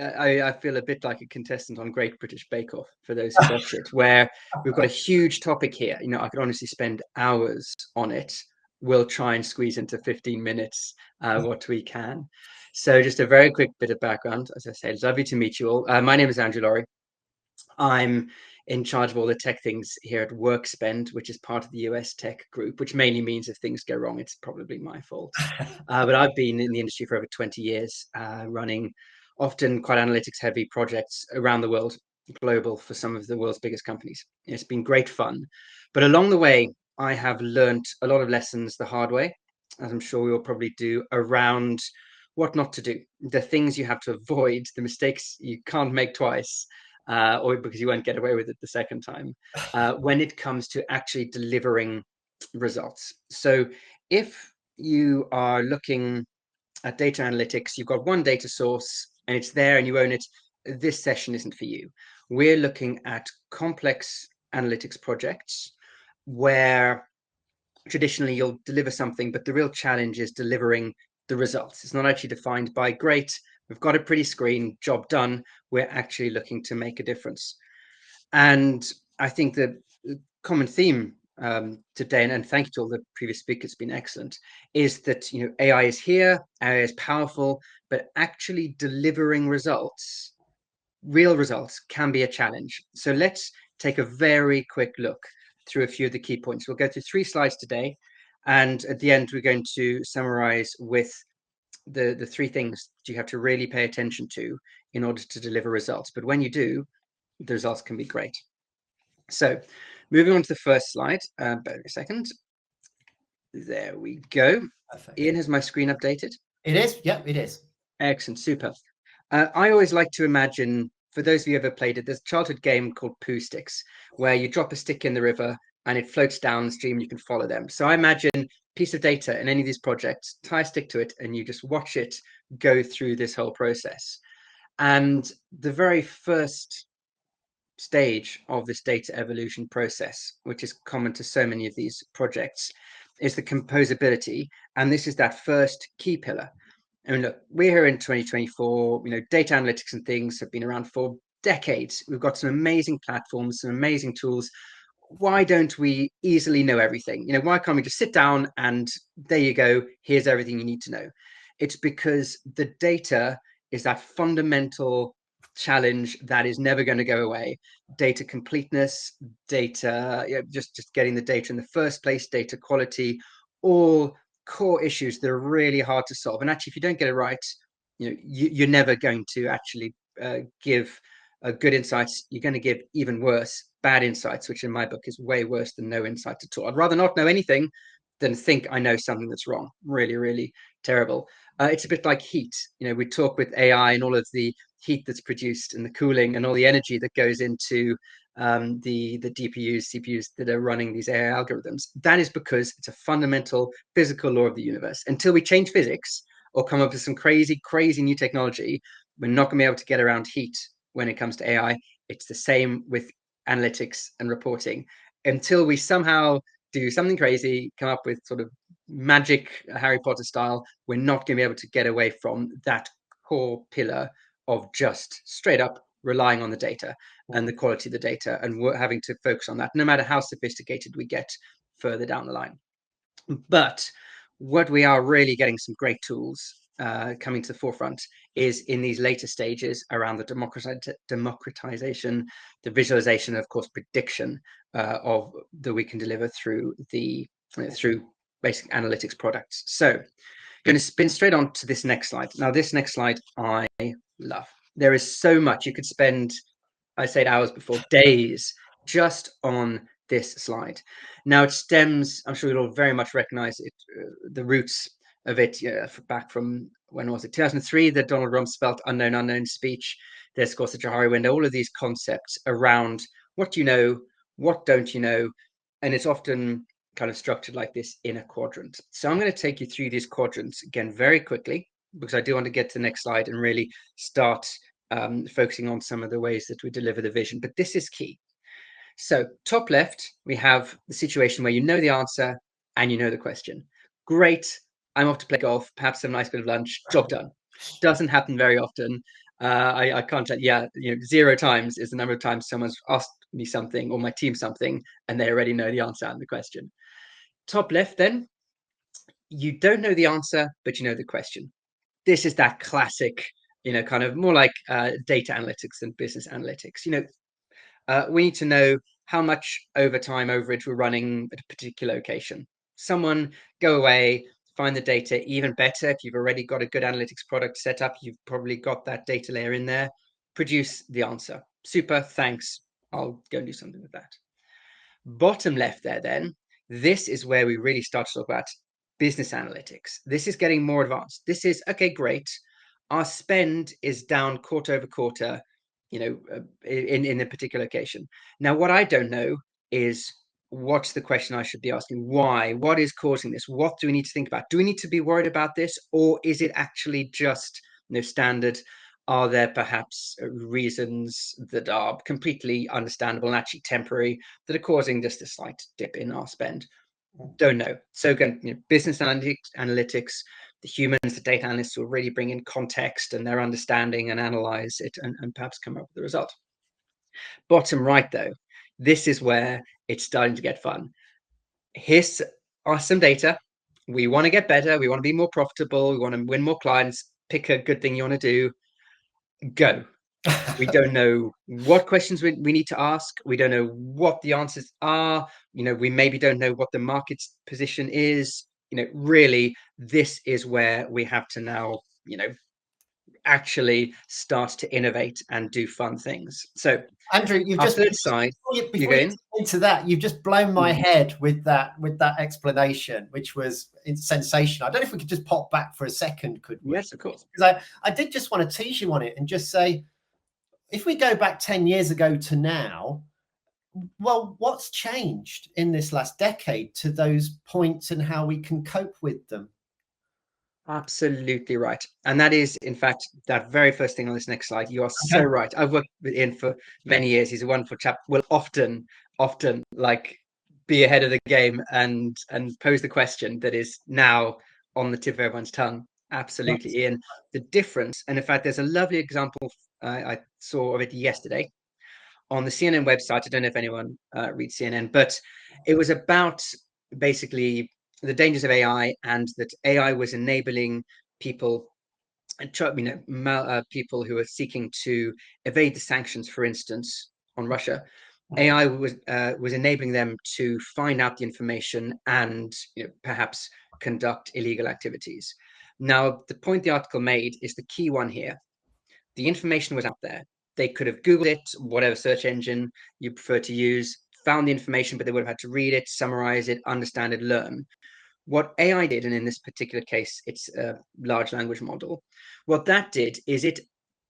I feel a bit like a contestant on Great British Bake Off, for those who watch it, where we've got a huge topic here. I could honestly spend hours on it. We'll try and squeeze into 15 minutes what we can. So just a very quick bit of background. As I said, it's lovely to meet you all. My name is Andrew Lawrie. I'm in charge of all the tech things here at Workspend, which is part of the US tech group, which mainly means if things go wrong, it's probably my fault. But I've been in the industry for over 20 years, running often quite analytics heavy projects around the world, global, for some of the world's biggest companies. It's been great fun. But along the way, I have learned a lot of lessons the hard way, as I'm sure we all probably do, around what not to do, the things you have to avoid, the mistakes you can't make twice, or because you won't get away with it the second time, when it comes to actually delivering results. So if you are looking at data analytics, you've got one data source and it's there and you own it, this session isn't for you. We're looking at complex analytics projects where traditionally you'll deliver something, but the real challenge is delivering the results. It's not actually defined by great, we've got a pretty screen, job done. We're actually looking to make a difference. And I think the common theme today, and thank you to all the previous speakers, it's been excellent, is that AI is here, AI is powerful, but actually delivering results, real results, can be a challenge. So let's take a very quick look through a few of the key points. We'll go through 3 slides today, and at the end we're going to summarize with the 3 things you have to really pay attention to in order to deliver results. But when you do, the results can be great. So moving on to the first slide, bear with me a second. There we go. Perfect. Ian, has my screen updated? It is. Yep, it is. Excellent. Super. I always like to imagine, for those of you who ever played it, there's a childhood game called Poo Sticks, where you drop a stick in the river and it floats down the stream and you can follow them. So I imagine a piece of data in any of these projects, tie a stick to it, and you just watch it go through this whole process. And the very first stage of this data evolution process, which is common to so many of these projects, is the composability. And this is that first key pillar. I mean, look, we're here in 2024, data analytics and things have been around for decades. We've got some amazing platforms, some amazing tools. Why don't we easily know everything? Why can't we just sit down and there you go, here's everything you need to know? It's because the data is that fundamental challenge that is never going to go away. Data completeness, data, just getting the data in the first place, data quality, all core issues that are really hard to solve. And actually, if you don't get it right, you're never going to actually give good insights. You're going to give even worse, bad insights, which in my book is way worse than no insight at all. I'd rather not know anything than think I know something that's wrong. Really, really terrible. It's a bit like heat. We talk with AI and all of the heat that's produced and the cooling and all the energy that goes into the DPUs, CPUs that are running these AI algorithms. That is because it's a fundamental physical law of the universe. Until we change physics or come up with some crazy, crazy new technology, we're not going to be able to get around heat when it comes to AI. It's the same with analytics and reporting. Until we somehow do something crazy, come up with sort of magic Harry Potter style, we're not going to be able to get away from that core pillar of just straight up relying on the data and the quality of the data, and we're having to focus on that no matter how sophisticated we get further down the line. But what we are really getting some great tools coming to the forefront is in these later stages around the democratization, the visualization, of course, prediction of that we can deliver through basic analytics products. So I'm going to spin straight on to this next slide. Now, this next slide I love. There is so much. You could spend, I said hours before, days just on this slide. Now it stems, I'm sure you'll all very much recognize it, the roots of it back from, when was it, 2003, the Donald Rumsfeld unknown speech. There's, of course, the Johari window, all of these concepts around what you know, what don't you know, and it's often kind of structured like this in a quadrant. So I'm going to take you through these quadrants again very quickly, because I do want to get to the next slide and really start focusing on some of the ways that we deliver the vision. But this is key. So top left, we have the situation where you know the answer and you know the question. Great, I'm off to play golf, perhaps have a nice bit of lunch, job done. Doesn't happen very often. I can't tell. Yeah, 0 times is the number of times someone's asked me something or my team something, and they already know the answer and the question. Top left, then you don't know the answer, but you know the question. This is that classic, kind of more like data analytics than business analytics. We need to know how much overtime overage we're running at a particular location. Someone go away, find the data. Even better, if you've already got a good analytics product set up, you've probably got that data layer in there. Produce the answer. Super, thanks. I'll go and do something with that. Bottom left there, then, this is where we really start to talk about business analytics. This is getting more advanced. This is, okay, great. Our spend is down quarter over quarter, in a particular location. Now, what I don't know is what's the question I should be asking? Why? What is causing this? What do we need to think about? Do we need to be worried about this, or is it actually just standard? Are there perhaps reasons that are completely understandable and actually temporary that are causing just a slight dip in our spend? Don't know. So again, business analytics, the humans, the data analysts will really bring in context and their understanding and analyze it and perhaps come up with the result. Bottom right, though, this is where it's starting to get fun. Here's some data. We want to get better. We want to be more profitable. We want to win more clients. Pick a good thing you want to do. Go. We don't know what questions we need to ask. We don't know what the answers are. We maybe don't know what the market's position is. Really, this is where we have to now, actually start to innovate and do fun things. So, Andrew, you've just before you into that, you've just blown my head with that explanation, which was sensational. I don't know if we could just pop back for a second, could we? Yes, of course. Because I did just want to tease you on it and just say, if we go back 10 years ago to now, well, what's changed in this last decade to those points and how we can cope with them? Absolutely right. And that is, in fact, that very first thing on this next slide. You are so right. I've worked with Ian for many years. He's a wonderful chap. Will often like be ahead of the game and pose the question that is now on the tip of everyone's tongue. Absolutely, Ian. The difference, and in fact, there's a lovely example I saw of it yesterday on the CNN website. I don't know if anyone reads CNN, but it was about basically the dangers of AI and that AI was enabling people, people who are seeking to evade the sanctions, for instance, on Russia. AI was enabling them to find out the information and perhaps conduct illegal activities. Now, the point the article made is the key one here. The information was out there. They could have Googled it, whatever search engine you prefer to use, found the information, but they would have had to read it, summarize it, understand it, learn. What AI did, and in this particular case, it's a large language model, what that did is it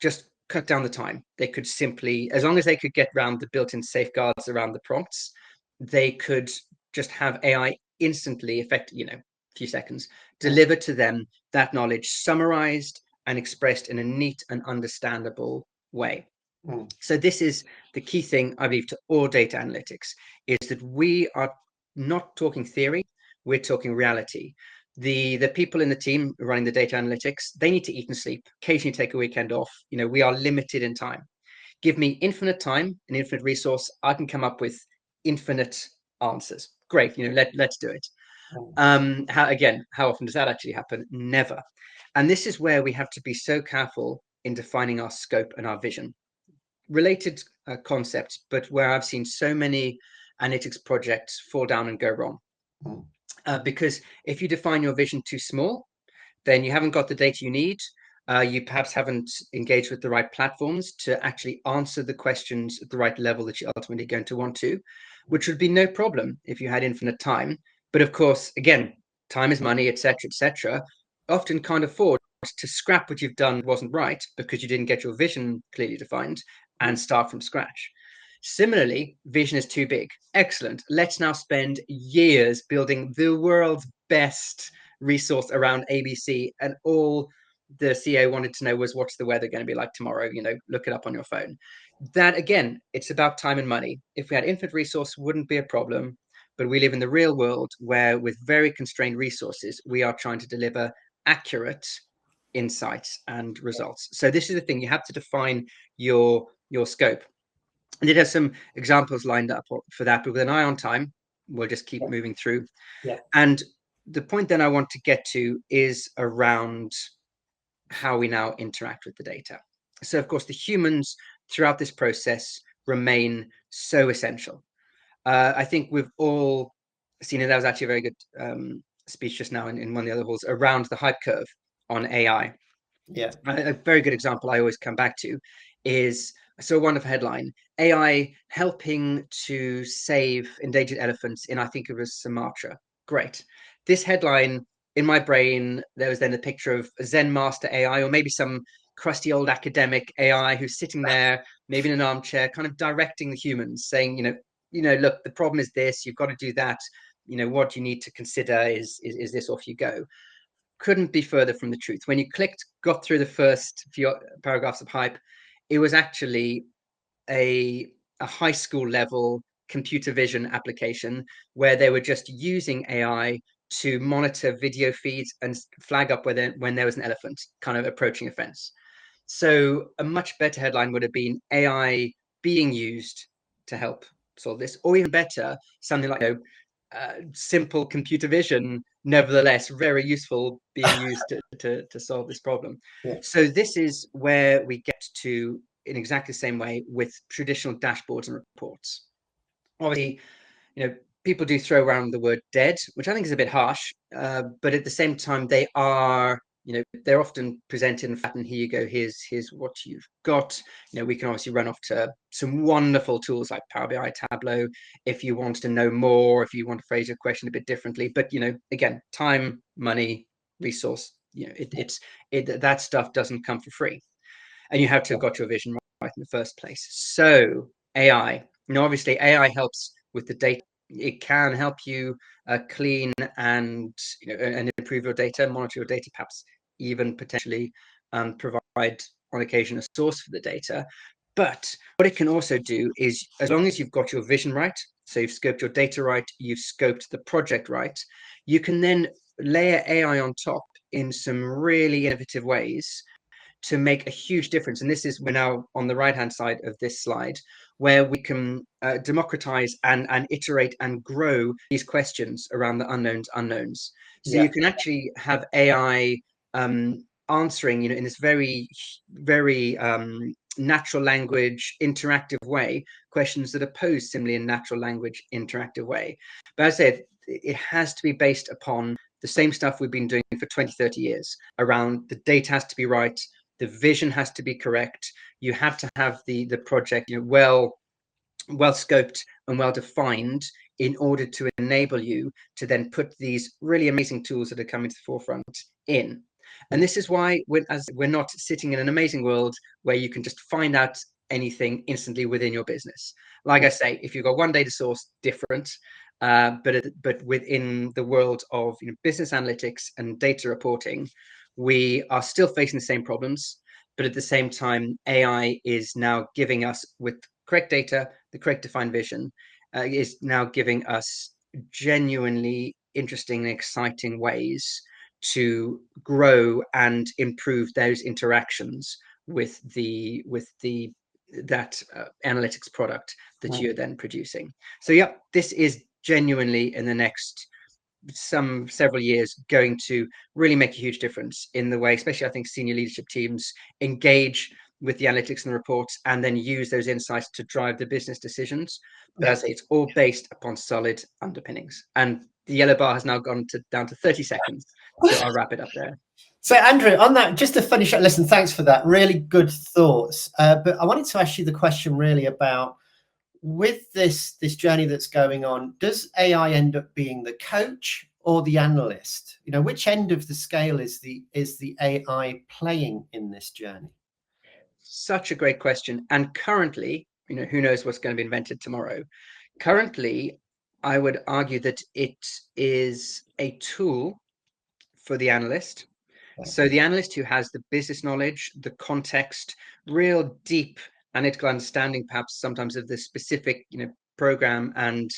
just cut down the time. They could simply, as long as they could get around the built-in safeguards around the prompts, they could just have AI instantly a few seconds, deliver to them that knowledge summarized and expressed in a neat and understandable way. So this is the key thing, I believe, to all data analytics, is that we are not talking theory, we're talking reality. The people in the team running the data analytics, they need to eat and sleep, occasionally take a weekend off. We are limited in time. Give me infinite time and infinite resource, I can come up with infinite answers. Great, let's do it. How often does that actually happen? Never. And this is where we have to be so careful in defining our scope and our vision. Related concepts, but where I've seen so many analytics projects fall down and go wrong. Because if you define your vision too small, then you haven't got the data you need. You perhaps haven't engaged with the right platforms to actually answer the questions at the right level that you're ultimately going to want to, which would be no problem if you had infinite time. But of course, again, time is money, etc., etc. Often can't afford to scrap what you've done wasn't right because you didn't get your vision clearly defined and start from scratch. Similarly, vision is too big. Excellent. Let's now spend years building the world's best resource around ABC, and all the CEO wanted to know was, what's the weather going to be like tomorrow? Look it up on your phone. That, again, it's about time and money. If we had infinite resource, wouldn't be a problem. But we live in the real world where, with very constrained resources, we are trying to deliver accurate insights and results. So this is the thing, you have to define your scope. And it has some examples lined up for that, but with an eye on time, we'll just keep moving through. Yeah. And the point then I want to get to is around how we now interact with the data. So of course, the humans throughout this process remain so essential. I think we've all seen it. That was actually a very good speech just now in one of the other halls around the hype curve on AI. Yeah. A very good example I always come back to is, I saw a wonderful headline: AI helping to save endangered elephants in, I think it was Sumatra. Great. This headline, in my brain, there was then a picture of a Zen master AI, or maybe some crusty old academic AI who's sitting there, maybe in an armchair, kind of directing the humans, saying, look, the problem is this, you've got to do that. What you need to consider is this, off you go. Couldn't be further from the truth. When you got through the first few paragraphs of hype, it was actually a high school level computer vision application where they were just using AI to monitor video feeds and flag up when there was an elephant kind of approaching a fence. So a much better headline would have been AI being used to help solve this, or even better, something like simple computer vision, nevertheless very useful, being used to solve this problem. Yeah. So this is where we get to, in exactly the same way, with traditional dashboards and reports. Obviously, people do throw around the word dead, which I think is a bit harsh, but at the same time, they are, they're often presented in fact, and here you go, here's what you've got. We can obviously run off to some wonderful tools like Power BI, Tableau, if you want to know more, if you want to phrase your question a bit differently. But again, time, money, resource, that stuff doesn't come for free, and you have to have got your vision right in the first place. So AI, obviously AI helps with the data. It can help you clean and improve your data, monitor your data, perhaps even potentially provide on occasion a source for the data. But what it can also do is, as long as you've got your vision right, so you've scoped your data right, you've scoped the project right, you can then layer AI on top in some really innovative ways to make a huge difference. And this is, we're now on the right hand side of this slide, where we can democratize and iterate and grow these questions around the unknowns. So you can actually have AI answering, in this very, very natural language interactive way, questions that are posed similarly in natural language interactive way. But as I said, it has to be based upon the same stuff we've been doing for 20, 30 years around the data has to be right, the vision has to be correct, you have to have the project well scoped and well defined in order to enable you to then put these really amazing tools that are coming to the forefront in. And this is why we're not sitting in an amazing world where you can just find out anything instantly within your business. Like I say, if you've got one data source, different. But within the world of business analytics and data reporting, we are still facing the same problems. But at the same time, AI is now giving us, with correct data, the correct defined vision, is now giving us genuinely interesting and exciting ways to grow and improve those interactions with that analytics product that you're then producing. So yeah, this is genuinely, in the next several years, going to really make a huge difference in the way, especially I think, senior leadership teams engage with the analytics and the reports, and then use those insights to drive the business decisions. But as I say, it's all based upon solid underpinnings. And the yellow bar has now gone down to 30 seconds. So I'll wrap it up there. So Andrew, on that, just to finish up, listen, thanks for that. Really good thoughts. But I wanted to ask you the question really about, with this journey that's going on, does AI end up being the coach or the analyst? Which end of the scale is the AI playing in this journey? Such a great question. And currently, who knows what's going to be invented tomorrow. Currently, I would argue that it is a tool for the analyst. So the analyst who has the business knowledge, the context, real deep analytical understanding, perhaps sometimes of the specific, program and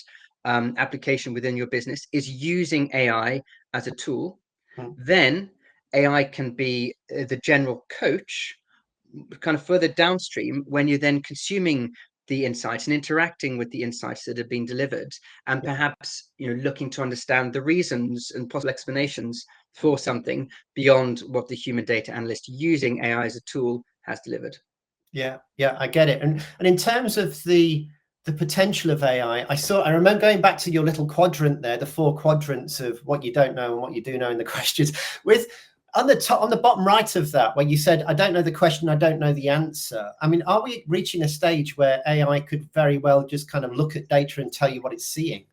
application within your business, is using AI as a tool. Then AI can be the general coach kind of further downstream when you're then consuming the insights and interacting with the insights that have been delivered, and perhaps looking to understand the reasons and possible explanations for something beyond what the human data analyst using AI as a tool has delivered. Yeah, I get it. And in terms of the potential of AI, I remember going back to your little quadrant there, the 4 quadrants of what you don't know and what you do know in the questions. With on the bottom right of that, where you said, I don't know the question, I don't know the answer. I mean, are we reaching a stage where AI could very well just kind of look at data and tell you what it's seeing?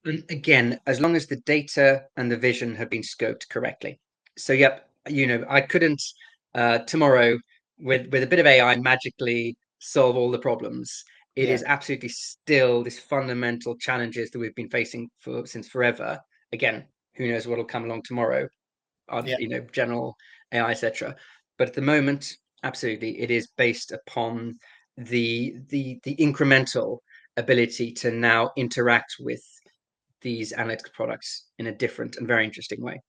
And again, as long as the data and the vision have been scoped correctly. So, yep, I couldn't tomorrow with a bit of AI magically solve all the problems. It Yeah, is absolutely still this fundamental challenges that we've been facing since forever. Again, who knows what'll come along tomorrow? yeah, General AI, etc. But at the moment, absolutely, it is based upon the incremental ability to now interact with these analytics products in a different and very interesting way.